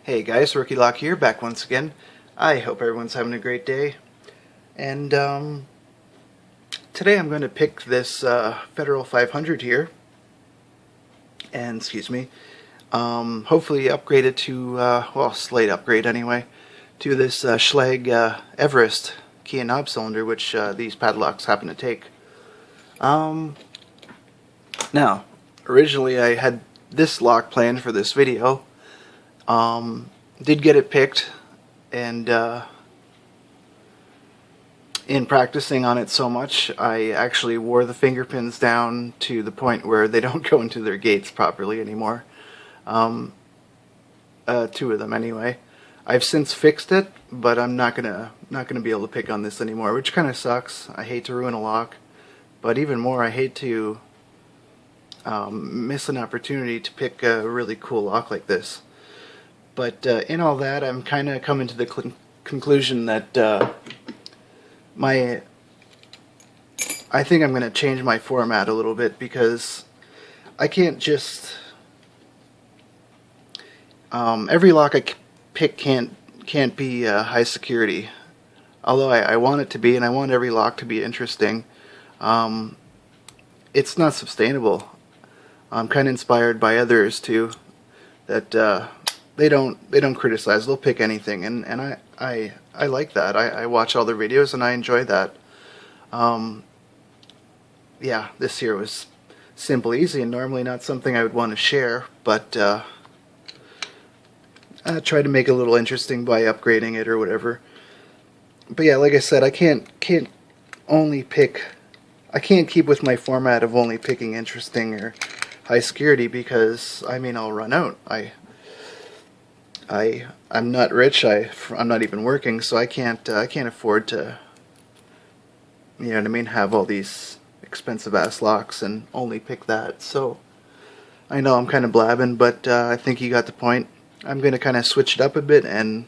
Hey guys, Rookie Lock here, back once again. I hope everyone's having a great day. And today I'm going to pick this Federal 500 here, and hopefully upgrade it to, well, slight upgrade anyway, to this Schlage Everest key and knob cylinder, which these padlocks happen to take. Now, originally I had this lock planned for this video. Did get it picked, and in practicing on it so much, I actually wore the finger pins down to the point where they don't go into their gates properly anymore. Two of them anyway. I've since fixed it, but I'm not gonna be able to pick on this anymore, which kind of sucks. I hate to ruin a lock, but even more, I hate to miss an opportunity to pick a really cool lock like this. But in all that, I'm kind of coming to the conclusion that I think I'm going to change my format a little bit, because I can't just every lock I pick can't be high security. Although I want it to be, and I want every lock to be interesting. It's not sustainable. I'm kind of inspired by others too, that they don't criticize. They'll pick anything, and I like that. I watch all their videos and I enjoy that. Yeah, this here was simple, easy, and normally not something I would want to share, but I try to make it a little interesting by upgrading it or whatever. But yeah, like I said, I can't only pick. I can't keep with my format of only picking interesting or high security, because I mean I'll run out. I'm not rich. I'm not even working, so I can't afford to, you know what I mean, have all these expensive ass locks and only pick that. So I know I'm kind of blabbing, but I think you got the point. I'm gonna kind of switch it up a bit and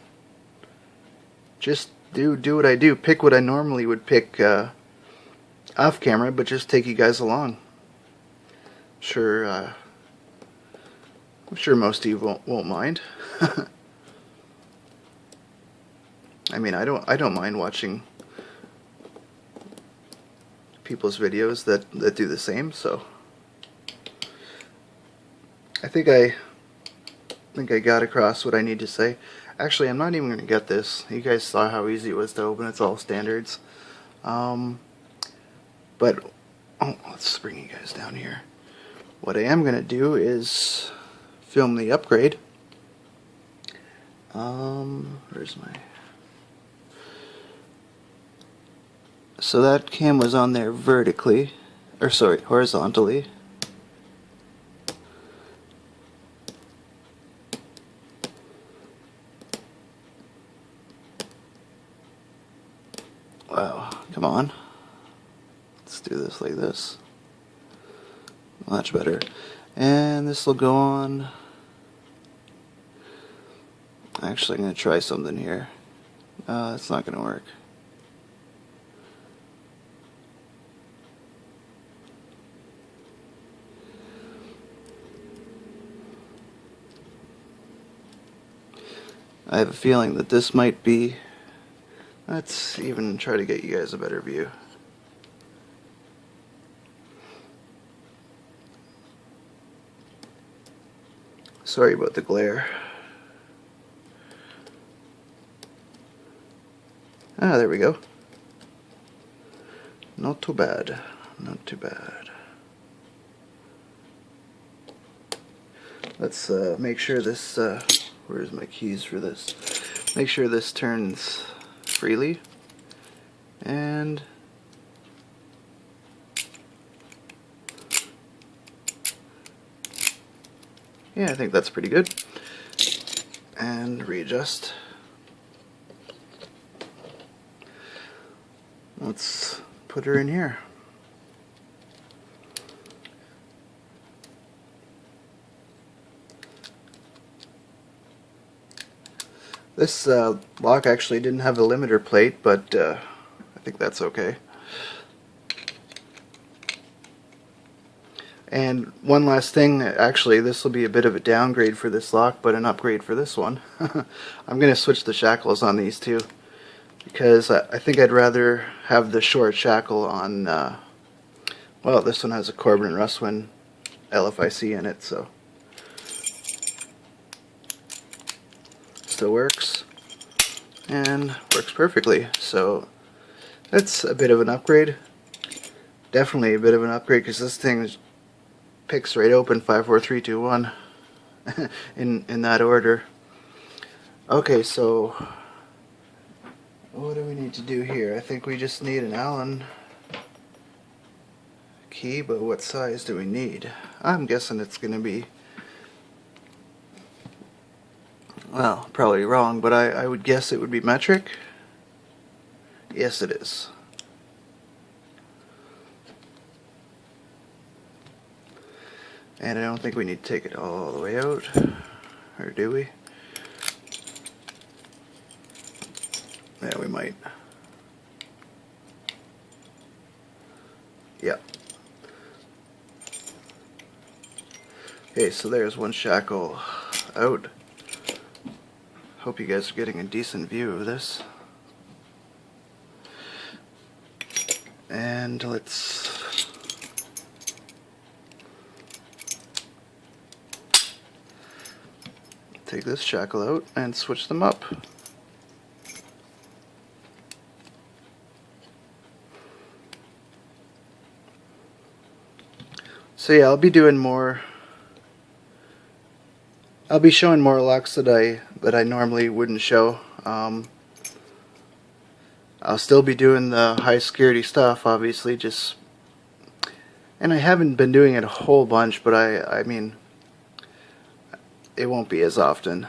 just do what I do. Pick what I normally would pick off camera, but just take you guys along. I'm sure most of you won't mind. I mean, I don't mind watching people's videos that do the same. So I think I got across what I need to say. Actually, I'm not even going to get this. You guys saw how easy it was to open. It's all standards. But let's bring you guys down here. What I am going to do is film the upgrade. Where's my... So that cam was on there vertically, or sorry, horizontally. Wow, come on. Let's do this like this. Much better. And this will go on. Actually, I'm going to try something here. It's not going to work. I have a feeling that this might be... Let's even try to get you guys a better view. Sorry about the glare. Ah, there we go. Not too bad. Not too bad. Let's make sure this... where's my keys for this? Make sure this turns freely. And... yeah, I think that's pretty good. And readjust. Let's put her in here. This lock actually didn't have a limiter plate, but I think that's okay. And one last thing, actually this will be a bit of a downgrade for this lock, but an upgrade for this one. I'm going to switch the shackles on these two, because I think I'd rather have the short shackle on, well, this one has a Corbin and Russwin LFIC in it, so still works and works perfectly. So that's a bit of an upgrade, definitely a bit of an upgrade, because this thing picks right open 5, 4, 3, 2, 1 in that order. Okay, so what do we need to do here? I think we just need an Allen key, but what size do we need? I'm guessing it's going to be, well, probably wrong, but I would guess it would be metric. Yes, it is. And I don't think we need to take it all the way out, or do we? Yeah, we might. Yeah. Okay, so there's one shackle out. Hope you guys are getting a decent view of this. And let's take this shackle out and switch them up. So yeah, I'll be showing more locks that I normally wouldn't show. I'll still be doing the high security stuff, obviously, and I haven't been doing it a whole bunch, but I mean, it won't be as often,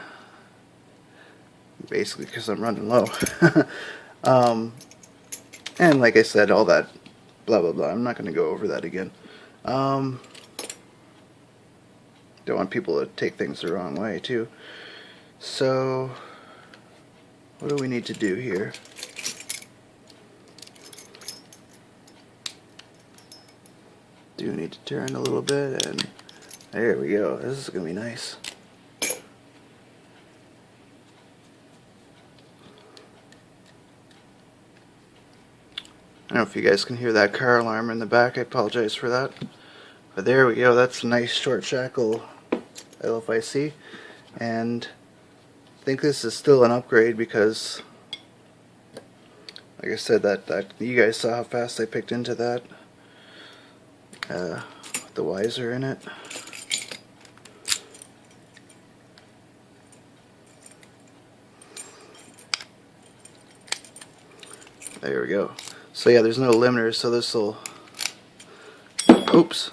basically because I'm running low. And like I said, all that blah blah blah, I'm not going to go over that again. Don't want people to take things the wrong way too. So what do we need to do here? Do need to turn a little bit, and there we go. This is gonna be nice. I don't know if you guys can hear that car alarm in the back. I apologize for that. But there we go. That's a nice short shackle LFIC, and I think this is still an upgrade because, like I said, that you guys saw how fast I picked into that. With the Weiser in it. There we go. So yeah, there's no limiter, so this'll, oops,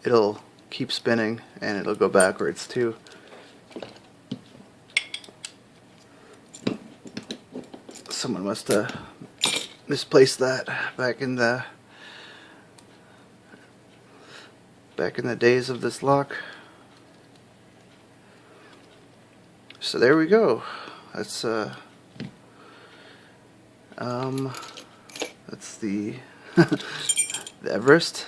it'll keep spinning and it'll go backwards too. Someone must have misplaced that back in the days of this lock. So there we go. That's the the Everest.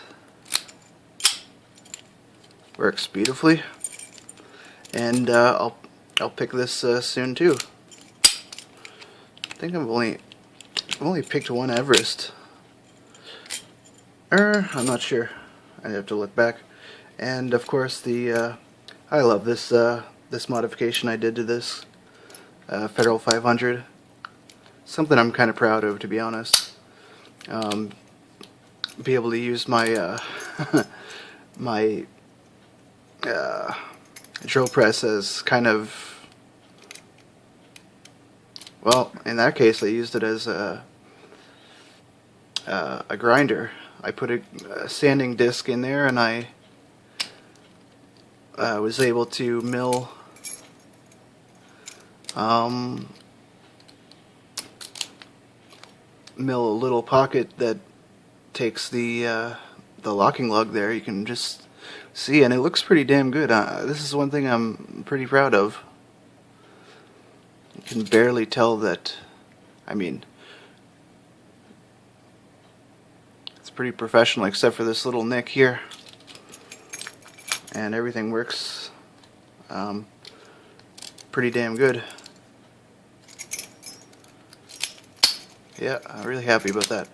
Works beautifully, and I'll pick this soon too. I think I've only picked one Everest. I'm not sure. I have to look back. And of course the I love this this modification I did to this Federal 500. Something I'm kind of proud of, to be honest. Be able to use my my drill press as kind of, well, in that case I used it as a grinder. I put a sanding disc in there, and I was able to mill mill a little pocket that takes the locking lug there. You can just see, and it looks pretty damn good. This is one thing I'm pretty proud of. You can barely tell that, I mean, pretty professional except for this little nick here, and everything works pretty damn good. Yeah, I'm really happy about that.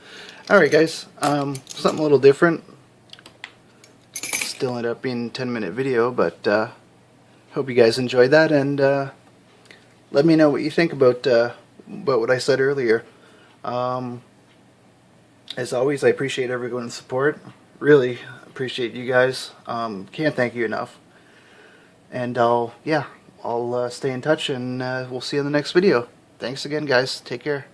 Alright guys, something a little different. Still ended up being a 10-minute video, but hope you guys enjoyed that, and let me know what you think about what I said earlier. As always, I appreciate everyone's support. Really appreciate you guys. Can't thank you enough. And I'll stay in touch, and we'll see you in the next video. Thanks again, guys. Take care.